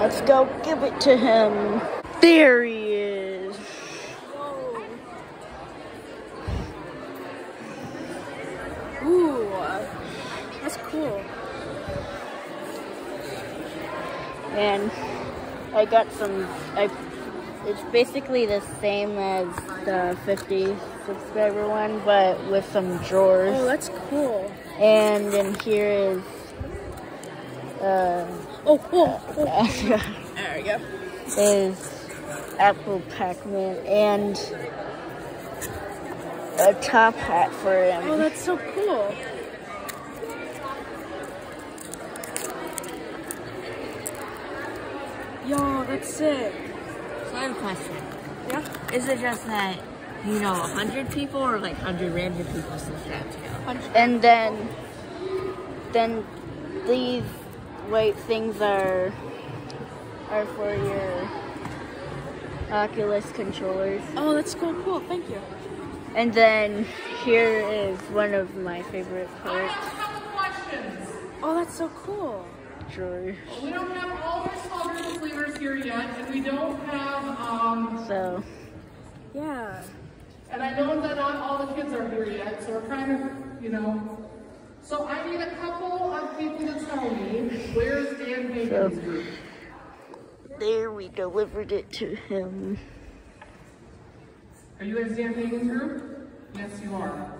Let's go give it to him. There he is. Whoa. Ooh, that's cool. And I got some, it's basically the same as the 50 subscriber one, but with some drawers. Oh, that's cool. And then here is, There we go. is Apple Pac-Man and a top hat for him. Oh, that's so cool. Yo, that's sick. So I have a question. Yeah? Is it just that, 100 people or like 100 random people subscribe to you? And then these white things are for your Oculus controllers. Oh, that's cool. Thank you. And then here is one of my favorite I parts. have a couple questions. Oh, that's so cool. Drawers. We don't have all our strawberry flavors here yet, and we don't have, So Yeah. and I know that not all the kids are here yet, so we're kind of, So I need a couple of people to tell me, where's Dan Bacon's group? there we delivered it to him. Are you guys Dan Bacon's group? Yes, you are.